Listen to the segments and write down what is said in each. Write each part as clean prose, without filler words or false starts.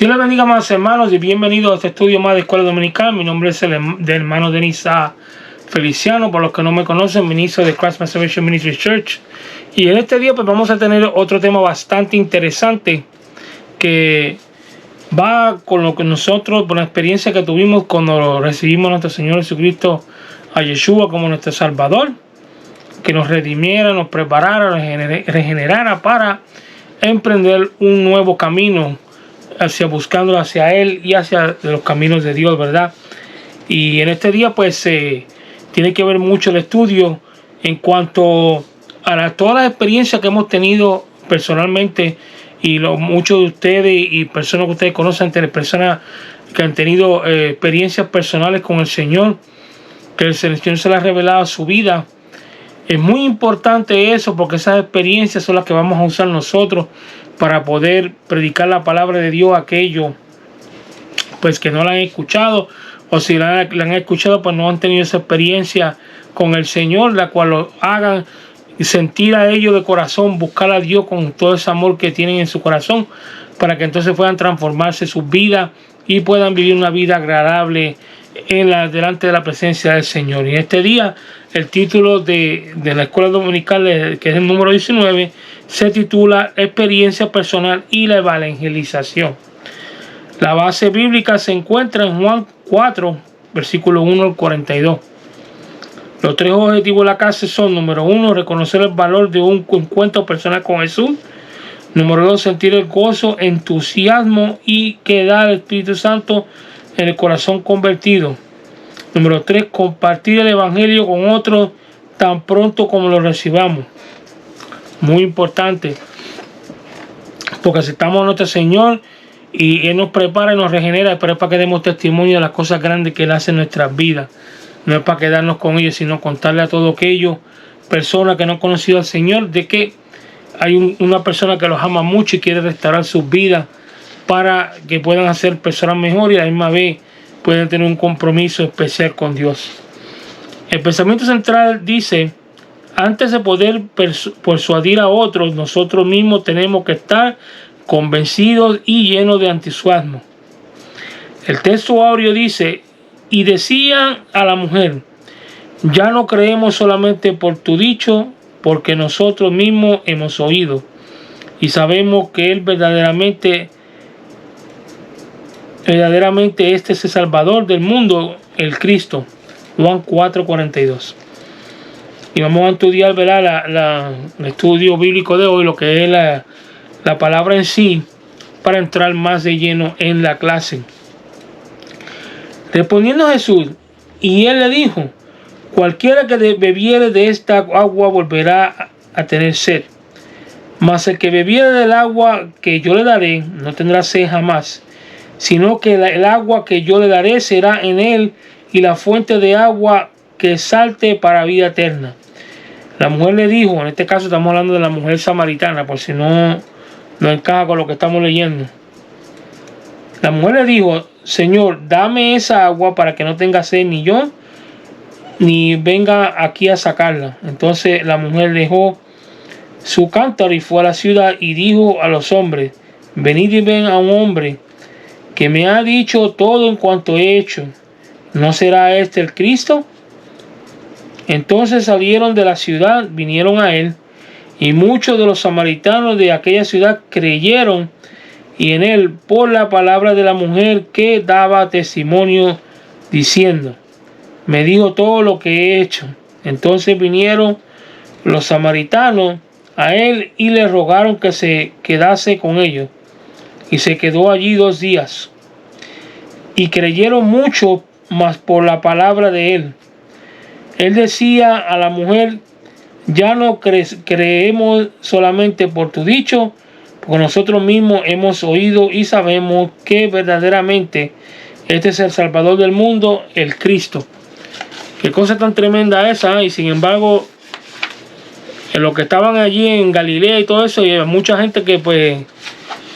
Dios les bendiga, más hermanos, y bienvenidos a este estudio más de Escuela Dominical. Mi nombre es el hermano Denis Feliciano. Por los que no me conocen, ministro de Christ Salvation Ministry Church. Y en este día pues vamos a tener otro tema bastante interesante que va con lo que nosotros, por la experiencia que tuvimos cuando recibimos a nuestro Señor Jesucristo, a Yeshua como nuestro Salvador, que nos redimiera, nos preparara, regenerara para emprender un nuevo camino buscándolo hacia Él y hacia los caminos de Dios, ¿verdad? Y en este día pues tiene que ver mucho el estudio en cuanto a todas las experiencias que hemos tenido personalmente, y muchos de ustedes y personas que ustedes conocen, personas que han tenido experiencias personales con el Señor, que el Señor se les ha revelado a su vida. Es muy importante eso, porque esas experiencias son las que vamos a usar nosotros para poder predicar la palabra de Dios a aquellos pues que no la han escuchado, o si la han escuchado pues no han tenido esa experiencia con el Señor, la cual lo hagan sentir a ellos de corazón, buscar a Dios con todo ese amor que tienen en su corazón, para que entonces puedan transformarse sus vidas y puedan vivir una vida agradable delante de la presencia del Señor. Y en este día el título de la escuela dominical, que es el número 19, se titula Experiencia personal y la evangelización. La base bíblica se encuentra en Juan 4, versículo 1 al 42. Los tres objetivos de la clase son: número 1, reconocer el valor de un encuentro personal con Jesús; número 2, sentir el gozo, entusiasmo y que da el Espíritu Santo en el corazón convertido; número 3, compartir el evangelio con otros tan pronto como lo recibamos. Muy importante, porque aceptamos a nuestro Señor y Él nos prepara y nos regenera, pero es para que demos testimonio de las cosas grandes que Él hace en nuestras vidas. No es para quedarnos con ellos, sino contarle a todos aquellos personas que no han conocido al Señor de que hay una persona que los ama mucho y quiere restaurar sus vidas para que puedan hacer personas mejores y a la misma vez pueden tener un compromiso especial con Dios. El pensamiento central dice: antes de poder persuadir a otros, nosotros mismos tenemos que estar convencidos y llenos de entusiasmo. El texto áureo dice: y decían a la mujer, ya no creemos solamente por tu dicho, porque nosotros mismos hemos oído y sabemos que Él verdaderamente este es el Salvador del mundo, el Cristo. Juan 4:42. Y vamos a estudiar, ¿verdad?, el estudio bíblico de hoy, lo que es la palabra en sí, para entrar más de lleno en la clase. Respondiendo Jesús, y Él le dijo: cualquiera que bebiere de esta agua volverá a tener sed, mas el que bebiere del agua que yo le daré no tendrá sed jamás, sino que el agua que yo le daré será en él y la fuente de agua que salte para vida eterna. La mujer le dijo, en este caso estamos hablando de la mujer samaritana, por si no encaja con lo que estamos leyendo. La mujer le dijo: Señor, dame esa agua para que no tenga sed ni yo, ni venga aquí a sacarla. Entonces la mujer dejó su cántaro y fue a la ciudad y dijo a los hombres: venid y ven a un hombre que me ha dicho todo en cuanto he hecho. ¿No será este el Cristo? Entonces salieron de la ciudad, vinieron a él, y muchos de los samaritanos de aquella ciudad creyeron y en él por la palabra de la mujer que daba testimonio diciendo: me dijo todo lo que he hecho. Entonces vinieron los samaritanos a él y le rogaron que se quedase con ellos, y se quedó allí 2 días. Y creyeron mucho más por la palabra de él. Él decía a la mujer: ya no creemos solamente por tu dicho, porque nosotros mismos hemos oído y sabemos que verdaderamente este es el Salvador del mundo, el Cristo. Qué cosa tan tremenda esa, y sin embargo, en los que estaban allí en Galilea y todo eso, y había mucha gente que pues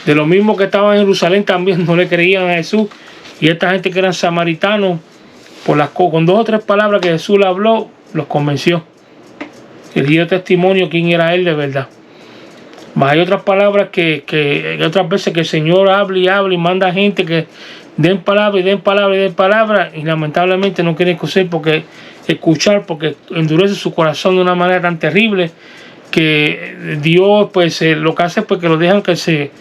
de los mismos que estaban en Jerusalén también no le creían a Jesús, y esta gente que eran samaritanos, con 2 o 3 palabras que Jesús le habló, los convenció. Y dio testimonio quién era Él de verdad. Mas hay otras palabras que otras veces que el Señor habla y manda gente que den palabra y den palabra y den palabra, y lamentablemente no quieren escuchar porque endurece su corazón de una manera tan terrible que Dios pues lo que hace es pues que lo dejan que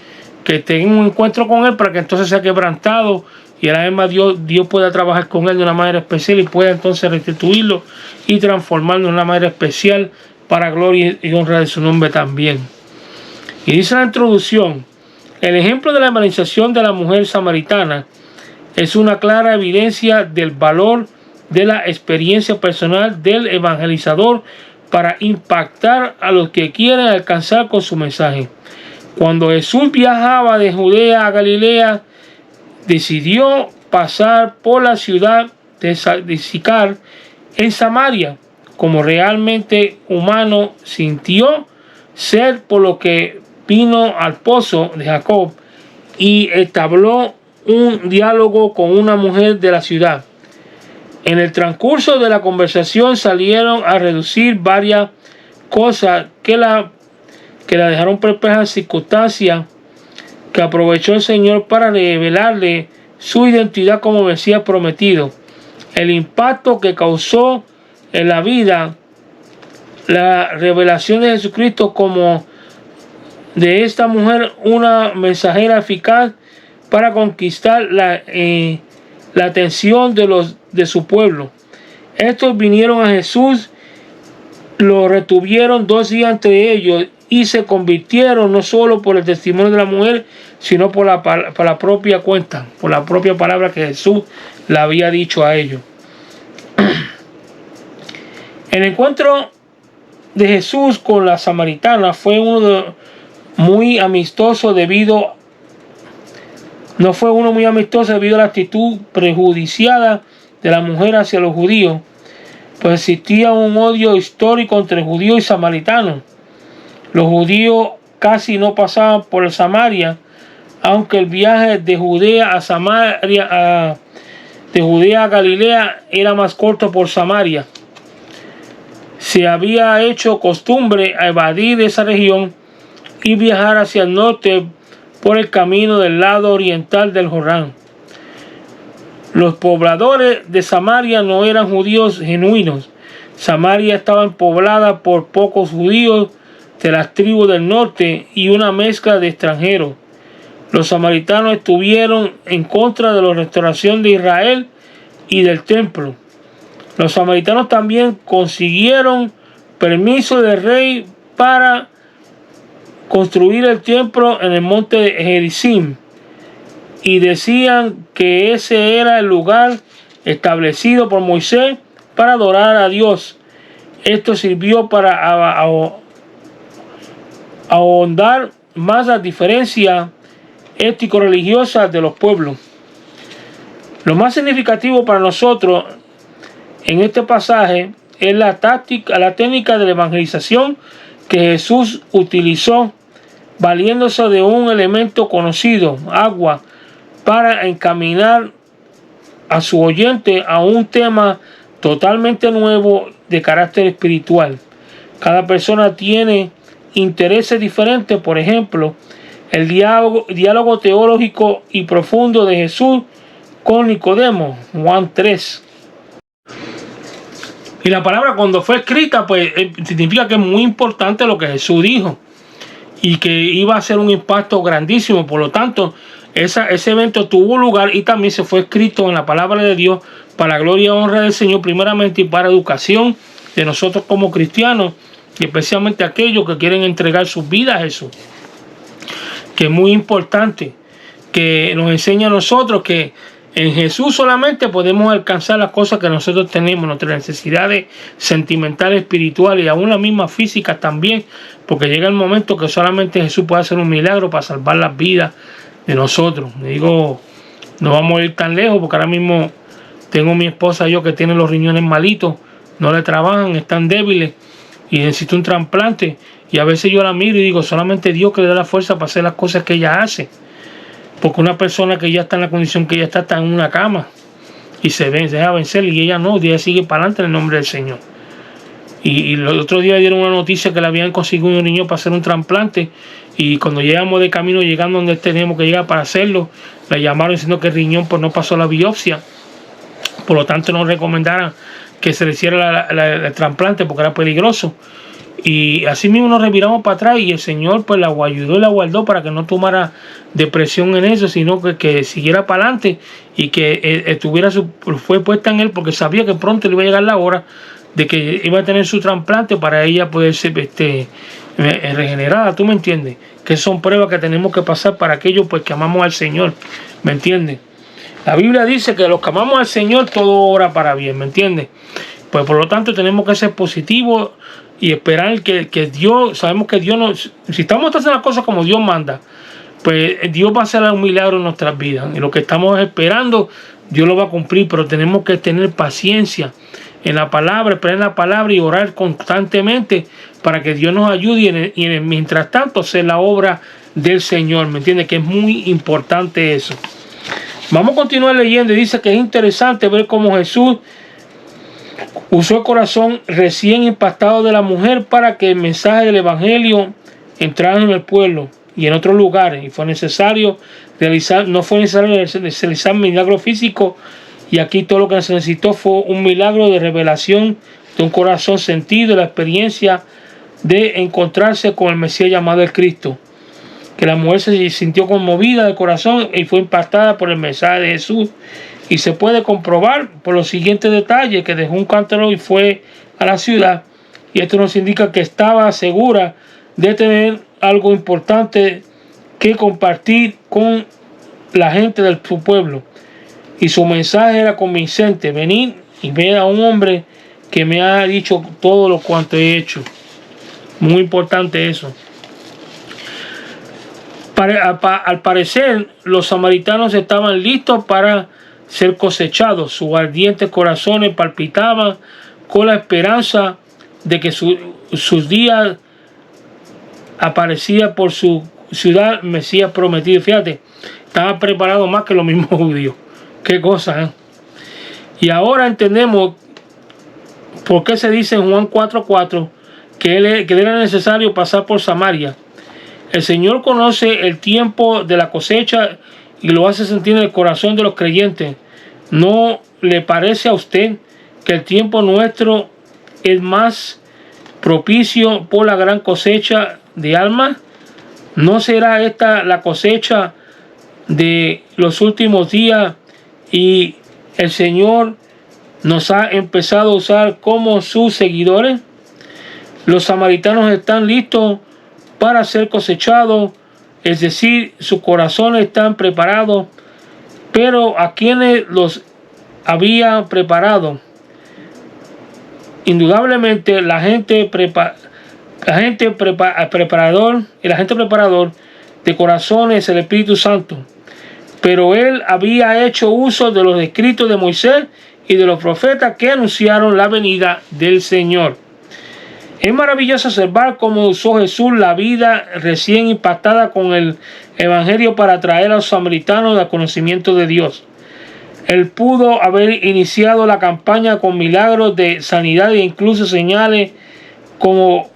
tengan un encuentro con Él para que entonces sea quebrantado y a la vez más Dios pueda trabajar con Él de una manera especial y pueda entonces restituirlo y transformarlo de una manera especial para gloria y honra de su nombre también. Y dice la introducción: el ejemplo de la evangelización de la mujer samaritana es una clara evidencia del valor de la experiencia personal del evangelizador para impactar a los que quieren alcanzar con su mensaje. Cuando Jesús viajaba de Judea a Galilea, decidió pasar por la ciudad de Sicar en Samaria. Como realmente humano, sintió sed, por lo que vino al pozo de Jacob y entabló un diálogo con una mujer de la ciudad. En el transcurso de la conversación salieron a reducir varias cosas que la dejaron perpleja, circunstancias que aprovechó el Señor para revelarle su identidad como Mesías prometido. El impacto que causó en la vida la revelación de Jesucristo como de esta mujer, una mensajera eficaz para conquistar la atención de su pueblo. Estos vinieron a Jesús, lo retuvieron 2 días entre ellos y se convirtieron no solo por el testimonio de la mujer, sino por la propia cuenta, por la propia palabra que Jesús le había dicho a ellos. El encuentro de Jesús con la samaritana fue muy amistoso debido a la actitud prejudiciada de la mujer hacia los judíos, pues existía un odio histórico entre judíos y samaritanos. Los judíos casi no pasaban por Samaria, aunque el viaje de Judea a Galilea era más corto por Samaria. Se había hecho costumbre a evadir esa región y viajar hacia el norte por el camino del lado oriental del Jordán. Los pobladores de Samaria no eran judíos genuinos. Samaria estaba poblada por pocos judíos de las tribus del norte y una mezcla de extranjeros. Los samaritanos estuvieron en contra de la restauración de Israel y del templo. Los samaritanos también consiguieron permiso del rey para construir el templo en el monte de Gerizim y decían que ese era el lugar establecido por Moisés para adorar a Dios. Esto sirvió para ahondar más las diferencias ético-religiosas de los pueblos. Lo más significativo para nosotros en este pasaje es la técnica de la evangelización que Jesús utilizó, valiéndose de un elemento conocido, agua, para encaminar a su oyente a un tema totalmente nuevo de carácter espiritual. Cada persona tiene intereses diferentes. Por ejemplo, el diálogo teológico y profundo de Jesús con Nicodemo, Juan 3. Y la palabra cuando fue escrita, pues significa que es muy importante lo que Jesús dijo y que iba a ser un impacto grandísimo. Por lo tanto, ese evento tuvo lugar y también se fue escrito en la palabra de Dios para la gloria y honra del Señor primeramente y para educación de nosotros como cristianos, y especialmente aquellos que quieren entregar sus vidas a Jesús. Que es muy importante, que nos enseña a nosotros que en Jesús solamente podemos alcanzar las cosas que nosotros tenemos, nuestras necesidades sentimentales, espirituales y aún las mismas físicas también, porque llega el momento que solamente Jesús puede hacer un milagro para salvar las vidas de nosotros. Digo, no vamos a ir tan lejos porque ahora mismo tengo mi esposa y yo que tienen los riñones malitos, no le trabajan, están débiles y necesito un trasplante, y a veces yo la miro y digo, solamente Dios que le da la fuerza para hacer las cosas que ella hace. Porque una persona que ya está en la condición que ella está en una cama y se deja vencer, y ella no, ella sigue para adelante en el nombre del Señor. Y el otro día dieron una noticia que le habían conseguido un niño para hacer un trasplante. Y cuando llegamos de camino, llegando donde teníamos que llegar para hacerlo, le llamaron diciendo que el riñón pues no pasó la biopsia. Por lo tanto, nos recomendaron que se le hiciera el trasplante porque era peligroso. Y así mismo nos reviramos para atrás y el Señor pues la ayudó y la guardó para que no tomara depresión en eso, sino que siguiera para adelante y que fue puesta en él porque sabía que pronto le iba a llegar la hora de que iba a tener su trasplante para ella poder ser regenerada. ¿Tú me entiendes? Que son pruebas que tenemos que pasar para aquellos pues que amamos al Señor. ¿Me entiendes? La Biblia dice que los que amamos al Señor todo obra para bien. ¿Me entiendes? Pues por lo tanto tenemos que ser positivos y esperar que Dios, sabemos que Dios si estamos haciendo las cosas como Dios manda, pues Dios va a hacer un milagro en nuestras vidas. Y lo que estamos esperando, Dios lo va a cumplir, pero tenemos que tener paciencia en la palabra, esperar en la palabra y orar constantemente para que Dios nos ayude y mientras tanto hacer la obra del Señor. ¿Me entiendes? Que es muy importante eso. Vamos a continuar leyendo y dice que es interesante ver cómo Jesús usó el corazón recién impactado de la mujer para que el mensaje del Evangelio entrara en el pueblo y en otros lugares. Y no fue necesario realizar milagros físicos. Y aquí todo lo que se necesitó fue un milagro de revelación de un corazón sentido, la experiencia de encontrarse con el Mesías llamado el Cristo. Que la mujer se sintió conmovida del corazón y fue impactada por el mensaje de Jesús. Y se puede comprobar por los siguientes detalles, que dejó un cántaro y fue a la ciudad. Y esto nos indica que estaba segura de tener algo importante que compartir con la gente de su pueblo. Y su mensaje era convincente: venid y ved a un hombre que me ha dicho todo lo cuanto he hecho. Muy importante eso. Al parecer, los samaritanos estaban listos para ser cosechados. Sus ardientes corazones palpitaban con la esperanza de que sus días aparecía por su ciudad Mesías prometido. Fíjate, estaba preparado más que los mismos judíos. Qué cosa, ¿eh? Y ahora entendemos por qué se dice en Juan 4:4 que era necesario pasar por Samaria. El Señor conoce el tiempo de la cosecha y lo hace sentir en el corazón de los creyentes. ¿No le parece a usted que el tiempo nuestro es más propicio por la gran cosecha de almas? ¿No será esta la cosecha de los últimos días y el Señor nos ha empezado a usar como sus seguidores? Los samaritanos están listos para ser cosechados, es decir, sus corazones están preparados, pero ¿a quienes los había preparado? Indudablemente el agente preparador de corazones es el Espíritu Santo, pero él había hecho uso de los escritos de Moisés y de los profetas que anunciaron la venida del Señor. Es maravilloso observar cómo usó Jesús la vida recién impactada con el Evangelio para atraer a los samaritanos al conocimiento de Dios. Él pudo haber iniciado la campaña con milagros de sanidad e incluso señales como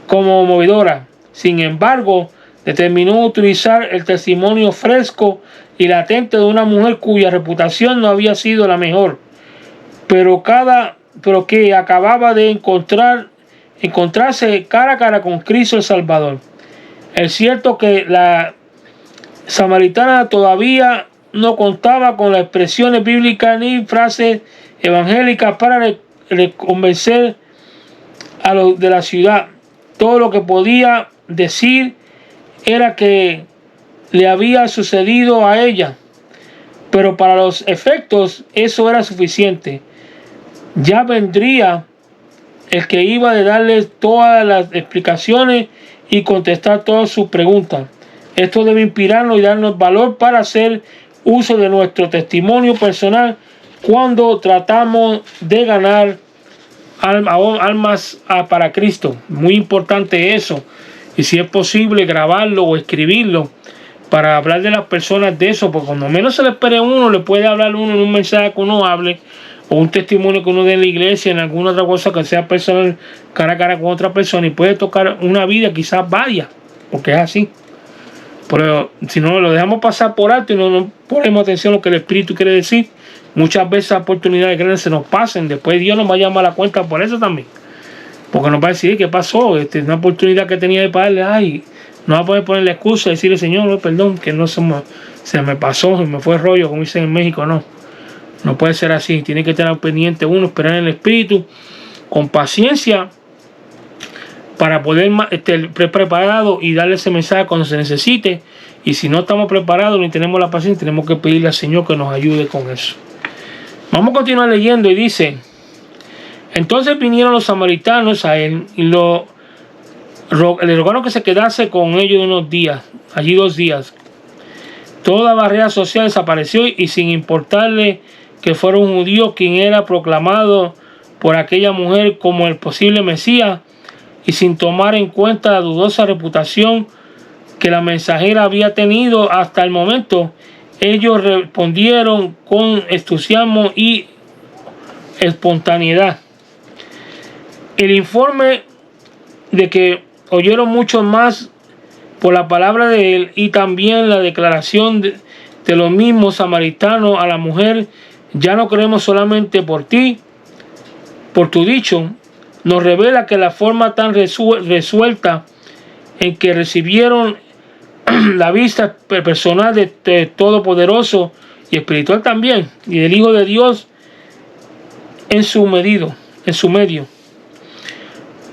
movedoras. Sin embargo, determinó utilizar el testimonio fresco y latente de una mujer cuya reputación no había sido la mejor, pero que acababa de encontrarse cara a cara con Cristo el Salvador. Es cierto que la samaritana todavía no contaba con las expresiones bíblicas ni frases evangélicas para convencer a los de la ciudad. Todo lo que podía decir era que le había sucedido a ella, pero para los efectos eso era suficiente. Ya vendría el que iba a darle todas las explicaciones y contestar todas sus preguntas. Esto debe inspirarnos y darnos valor para hacer uso de nuestro testimonio personal cuando tratamos de ganar almas para Cristo. Muy importante eso. Y si es posible grabarlo o escribirlo para hablar de las personas de eso, porque cuando menos se le espere a uno, le puede hablar uno en un mensaje que uno hable, o un testimonio que uno dé en la iglesia, en alguna otra cosa que sea personal, cara a cara con otra persona, y puede tocar una vida, quizás varias, porque es así. Pero si no lo dejamos pasar por alto y no ponemos atención a lo que el Espíritu quiere decir, muchas veces oportunidades grandes se nos pasen. Después Dios nos va a llamar a la cuenta por eso también. Porque nos va a decir, ¿qué pasó? Una oportunidad que tenía de pagarle, ay, no va a poder poner la excusa y decirle, Señor, no, perdón, que no se me pasó, se me fue rollo, como dicen en México. No puede ser así. Tiene que estar pendiente uno, esperar en el Espíritu, con paciencia, para poder estar preparado y darle ese mensaje cuando se necesite. Y si no estamos preparados ni tenemos la paciencia, tenemos que pedirle al Señor que nos ayude con eso. Vamos a continuar leyendo y dice: entonces vinieron los samaritanos a él y le rogaron que se quedase con ellos unos días, allí 2 días. Toda barrera social desapareció y sin importarle que fuera un judío quien era proclamado por aquella mujer como el posible Mesías, y sin tomar en cuenta la dudosa reputación que la mensajera había tenido hasta el momento, ellos respondieron con entusiasmo y espontaneidad. El informe de que oyeron mucho más por la palabra de él y también la declaración de los mismos samaritanos a la mujer: ya no creemos solamente por ti, por tu dicho, nos revela que la forma tan resuelta en que recibieron la vista personal de Todopoderoso y espiritual también, y del Hijo de Dios en su medio.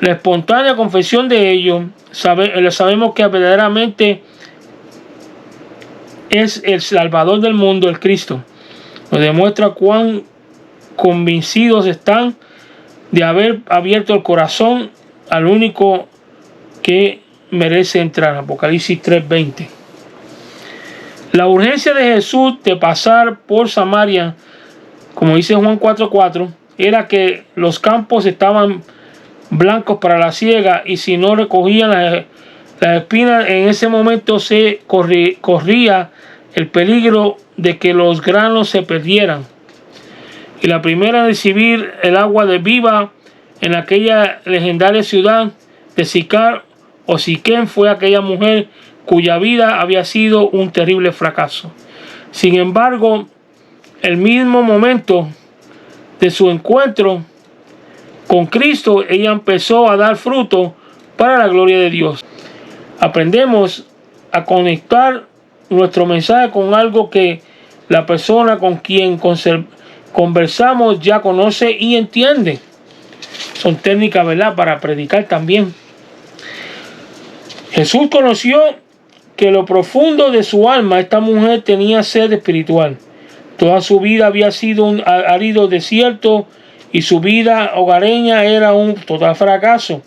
La espontánea confesión de ellos, sabemos que verdaderamente es el Salvador del mundo, el Cristo. Nos demuestra cuán convencidos están de haber abierto el corazón al único que merece entrar. Apocalipsis 3:20. La urgencia de Jesús de pasar por Samaria, como dice Juan 4:4, era que los campos estaban blancos para la siega, y si no recogían las espinas, en ese momento se corría el peligro de que los granos se perdieran. Y la primera en recibir el agua de viva en aquella legendaria ciudad de Sicar o Siquem fue aquella mujer cuya vida había sido un terrible fracaso. Sin embargo, el mismo momento de su encuentro con Cristo, ella empezó a dar fruto para la gloria de Dios. Aprendemos a conectar nuestro mensaje con algo que la persona con quien conversamos ya conoce y entiende. Son técnicas, ¿verdad?, para predicar también. Jesús conoció que en lo profundo de su alma esta mujer tenía sed espiritual. Toda su vida había sido un árido desierto y su vida hogareña era un total fracaso.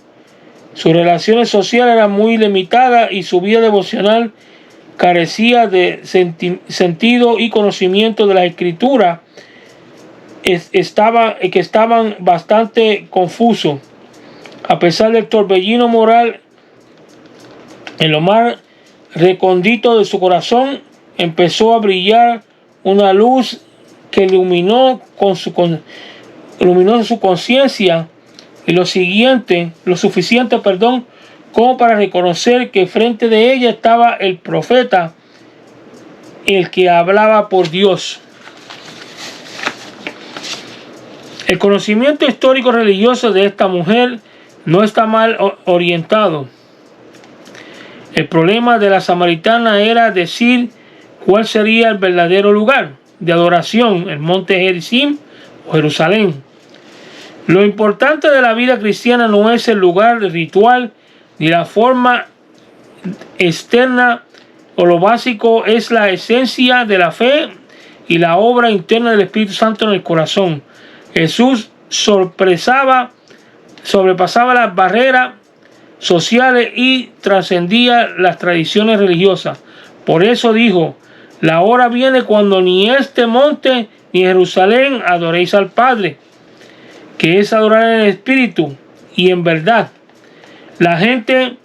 Sus relaciones sociales eran muy limitadas y su vida devocional carecía de sentido y conocimiento de la Escritura, que estaban bastante confusos. A pesar del torbellino moral, en lo más recóndito de su corazón empezó a brillar una luz que iluminó su conciencia y lo suficiente, como para reconocer que frente de ella estaba el profeta, el que hablaba por Dios. El conocimiento histórico religioso de esta mujer no está mal orientado. El problema de la samaritana era decir cuál sería el verdadero lugar de adoración, el monte Gerizim o Jerusalén. Lo importante de la vida cristiana no es el lugar ritual ni la forma externa, o lo básico es la esencia de la fe y la obra interna del Espíritu Santo en el corazón. Jesús sobrepasaba las barreras sociales y trascendía las tradiciones religiosas. Por eso dijo: la hora viene cuando ni este monte ni Jerusalén adoréis al Padre, que es adorar en el Espíritu y en verdad. La gente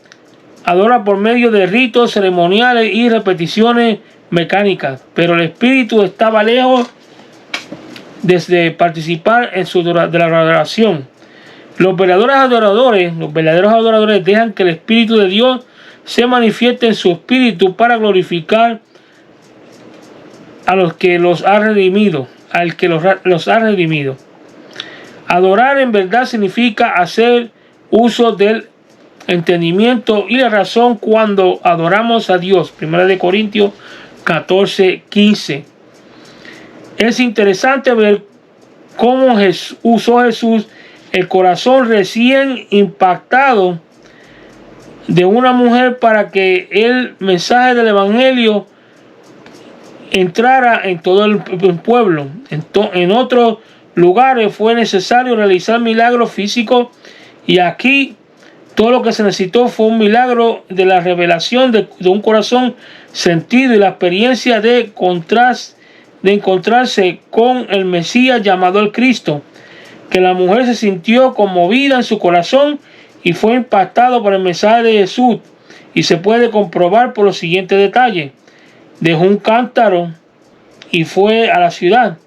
adora por medio de ritos ceremoniales y repeticiones mecánicas, pero el Espíritu estaba lejos desde participar en de la adoración. Los verdaderos adoradores dejan que el Espíritu de Dios se manifieste en su espíritu para glorificar a los que los ha redimido, al que los ha redimido. Adorar en verdad significa hacer uso del entendimiento y la razón cuando adoramos a Dios. 1 Corintios 14:15. Es interesante ver cómo usó Jesús el corazón recién impactado de una mujer para que el mensaje del Evangelio entrara en todo el pueblo. En otros lugares fue necesario realizar milagros físicos, y aquí todo lo que se necesitó fue un milagro de la revelación de un corazón sentido y la experiencia de encontrarse con el Mesías llamado el Cristo, que la mujer se sintió conmovida en su corazón y fue impactado por el mensaje de Jesús, y se puede comprobar por los siguientes detalles. Dejó un cántaro y fue a la ciudad.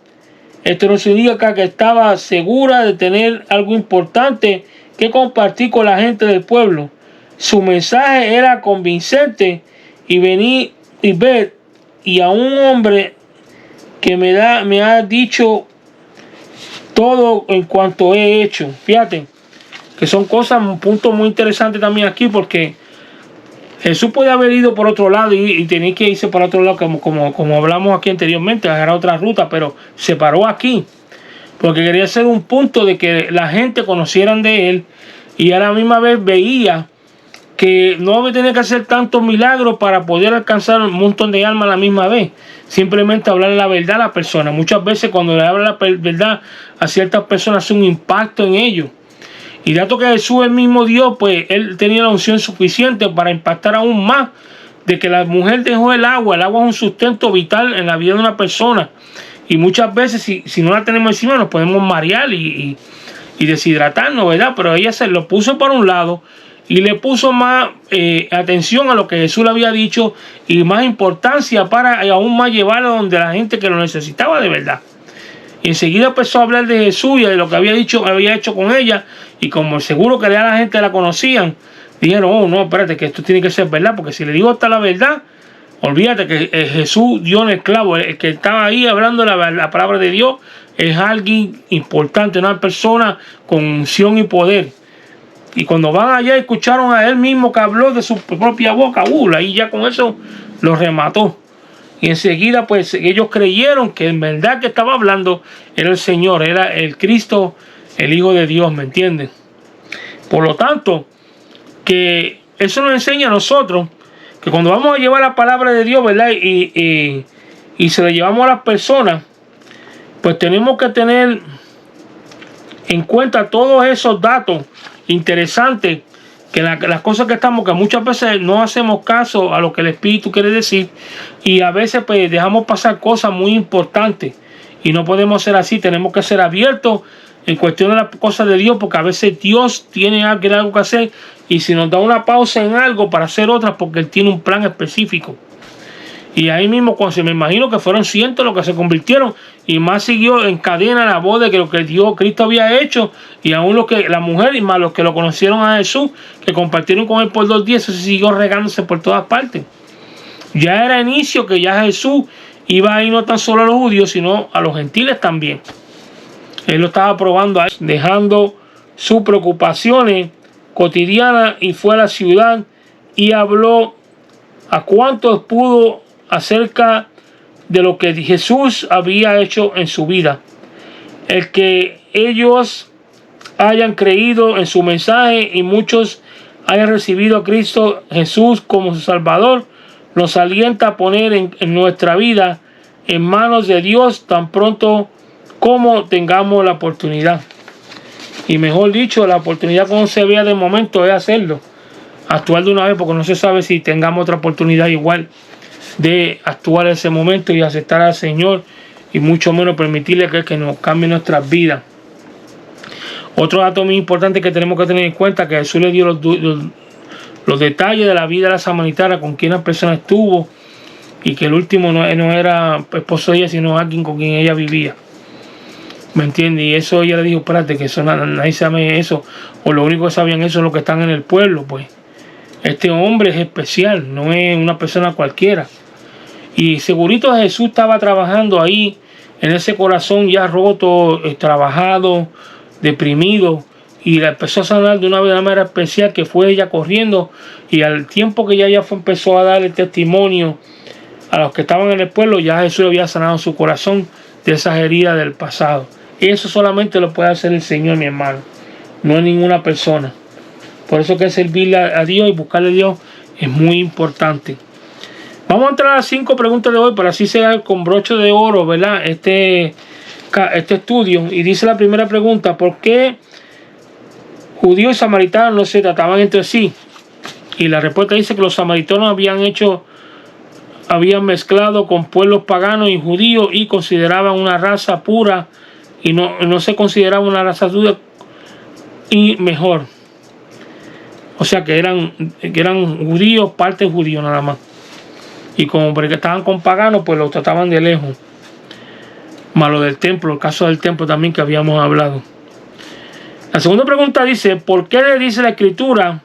Esto no significa que estaba segura de tener algo importante que compartir con la gente del pueblo. Su mensaje era convincente, y vení y ved, y a un hombre que me ha dicho todo en cuanto he hecho. Fíjate que son cosas, un punto muy interesante también aquí, porque Jesús puede haber ido por otro lado y tenía que irse por otro lado, como hablamos aquí anteriormente, agarrar otra ruta, pero se paró aquí porque quería hacer un punto de que la gente conocieran de él, y a la misma vez veía que no tenía que hacer tantos milagros para poder alcanzar un montón de almas a la misma vez. Simplemente hablar la verdad a la persona. Muchas veces cuando le habla la verdad a ciertas personas hace un impacto en ellos. Y dato que Jesús el mismo Dios, pues él tenía la unción suficiente para impactar aún más de que la mujer dejó el agua. El agua es un sustento vital en la vida de una persona. Y muchas veces si no la tenemos encima nos podemos marear y deshidratarnos, ¿verdad? Pero ella se lo puso por un lado y le puso más atención a lo que Jesús le había dicho, y más importancia para aún más llevarlo donde la gente que lo necesitaba de verdad. Y enseguida empezó a hablar de Jesús y de lo que había hecho con ella, y como seguro que ya la gente la conocían, dijeron: oh no, espérate, que esto tiene que ser verdad, porque si le digo hasta la verdad, olvídate que Jesús dio en el clavo. El que estaba ahí hablando la palabra de Dios es alguien importante, una persona con unción y poder. Y cuando van allá escucharon a él mismo que habló de su propia boca, ahí ya con eso lo remató. Y enseguida pues ellos creyeron que en verdad que estaba hablando era el Señor, era el Cristo, el Hijo de Dios, ¿me entienden? Por lo tanto, que eso nos enseña a nosotros que cuando vamos a llevar la palabra de Dios, ¿verdad? Y se la llevamos a las personas, pues tenemos que tener en cuenta todos esos datos interesantes, que las cosas que muchas veces no hacemos caso a lo que el Espíritu quiere decir, y a veces pues dejamos pasar cosas muy importantes, y no podemos ser así. Tenemos que ser abiertos en cuestión de las cosas de Dios, porque a veces Dios tiene algo que hacer, y si nos da una pausa en algo para hacer otras, porque Él tiene un plan específico. Y ahí mismo, cuando me imagino que fueron cientos los que se convirtieron, y más siguió en cadena la voz de que lo que Cristo había hecho, y aún la mujer y más los que lo conocieron a Jesús, que compartieron con él por 2 días, eso siguió regándose por todas partes. Ya era inicio que ya Jesús iba a ir no tan solo a los judíos, sino a los gentiles también. Él lo estaba probando ahí, dejando sus preocupaciones cotidianas, y fue a la ciudad y habló a cuantos pudo acerca de lo que Jesús había hecho en su vida. El que ellos hayan creído en su mensaje y muchos hayan recibido a Cristo Jesús como su Salvador, nos alienta a poner en nuestra vida en manos de Dios tan pronto como tengamos la oportunidad. Y mejor dicho, la oportunidad como se vea de momento es hacerlo, actuar de una vez, porque no se sabe si tengamos otra oportunidad igual de actuar en ese momento y aceptar al Señor, y mucho menos permitirle que nos cambie nuestras vidas. Otro dato muy importante que tenemos que tener en cuenta, que Jesús le dio los detalles de la vida de la samaritana, con quien la persona estuvo, y que el último no era esposo de ella, sino alguien con quien ella vivía. ¿Me entiendes? Y eso ella le dijo, espérate, que eso nadie sabe eso, o lo único que sabían eso es los que están en el pueblo, pues. Este hombre es especial, no es una persona cualquiera. Y segurito Jesús estaba trabajando ahí, en ese corazón ya roto, trabajado, deprimido, y la empezó a sanar de una manera especial, que fue ella corriendo, y al tiempo que ella empezó a dar el testimonio a los que estaban en el pueblo, ya Jesús había sanado su corazón de esas heridas del pasado. Y eso solamente lo puede hacer el Señor, mi hermano, no es ninguna persona. Por eso que servirle a Dios y buscarle a Dios es muy importante. Vamos a entrar a las 5 preguntas de hoy, para así sea con broche de oro, ¿verdad? Este estudio. Y dice la primera pregunta: ¿por qué judíos y samaritanos no se trataban entre sí? Y la respuesta dice que los samaritanos habían mezclado con pueblos paganos y judíos y consideraban una raza pura, y no se consideraba una raza dura y mejor. O sea que eran judíos, parte judíos nada más. Y como porque estaban con paganos, pues los trataban de lejos. Malo del templo, el caso del templo también que habíamos hablado. La segunda pregunta dice: ¿por qué le dice la Escritura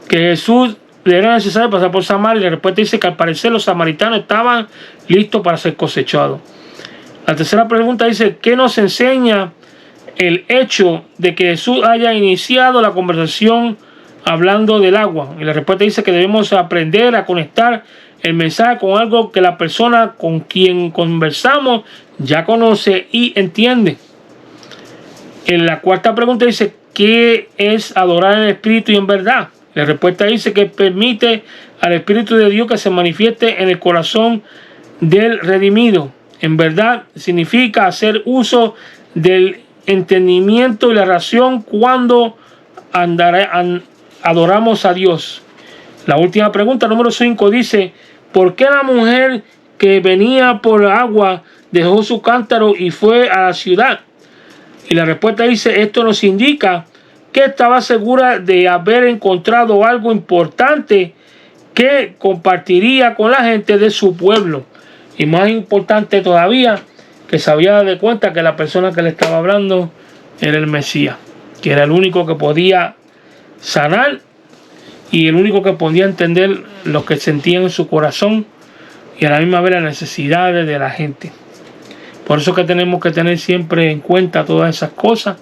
que Jesús le era necesario pasar por Samaria? Y la respuesta dice que al parecer los samaritanos estaban listos para ser cosechados. La tercera pregunta dice: ¿qué nos enseña el hecho de que Jesús haya iniciado la conversación hablando del agua? Y la respuesta dice que debemos aprender a conectar el mensaje con algo que la persona con quien conversamos ya conoce y entiende. En la cuarta pregunta dice: ¿qué es adorar en el Espíritu y en verdad? La respuesta dice que permite al Espíritu de Dios que se manifieste en el corazón del redimido. En verdad significa hacer uso del entendimiento y la razón cuando adoramos a Dios. La última pregunta, número 5, dice: ¿por qué la mujer que venía por agua dejó su cántaro y fue a la ciudad? Y la respuesta dice: esto nos indica que estaba segura de haber encontrado algo importante que compartiría con la gente de su pueblo. Y más importante todavía, que se había dado cuenta que la persona que le estaba hablando era el Mesías, que era el único que podía sanar y el único que podía entender lo que sentían en su corazón y a la misma vez las necesidades de la gente. Por eso que tenemos que tener siempre en cuenta todas esas cosas,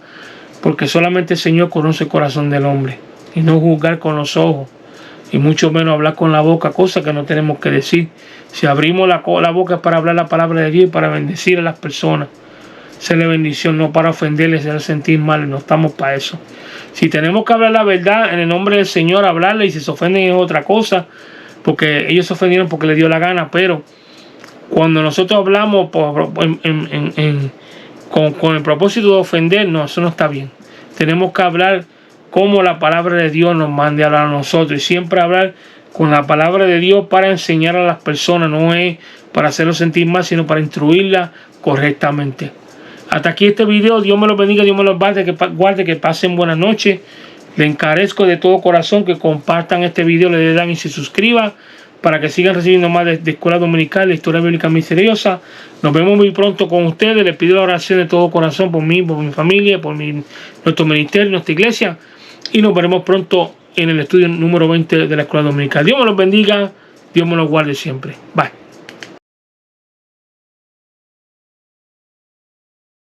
porque solamente el Señor conoce el corazón del hombre, y no juzgar con los ojos, y mucho menos hablar con la boca, cosas que no tenemos que decir. Si abrimos la boca es para hablar la palabra de Dios y para bendecir a las personas, hacerle bendición, no para ofenderles, hacerles sentir mal. No estamos para eso. Si tenemos que hablar la verdad en el nombre del Señor, hablarle, y si se ofenden es otra cosa, porque ellos se ofendieron porque les dio la gana. Pero cuando nosotros hablamos con el propósito de ofender, no, eso no está bien. Tenemos que hablar como la palabra de Dios nos mande a hablar a nosotros, y siempre hablar con la palabra de Dios para enseñar a las personas, no es para hacerlos sentir mal, sino para instruirlas correctamente. Hasta aquí este video. Dios me los bendiga, Dios me los guarde, que pasen buenas noches. Le encarezco de todo corazón que compartan este video, le den y se suscriban para que sigan recibiendo más de Escuela Dominical, de Historia Bíblica Misteriosa. Nos vemos muy pronto con ustedes. Les pido la oración de todo corazón por mí, por mi familia, por nuestro ministerio, nuestra iglesia. Y nos veremos pronto en el estudio número 20 de la Escuela Dominical. Dios me los bendiga, Dios me los guarde siempre. Bye.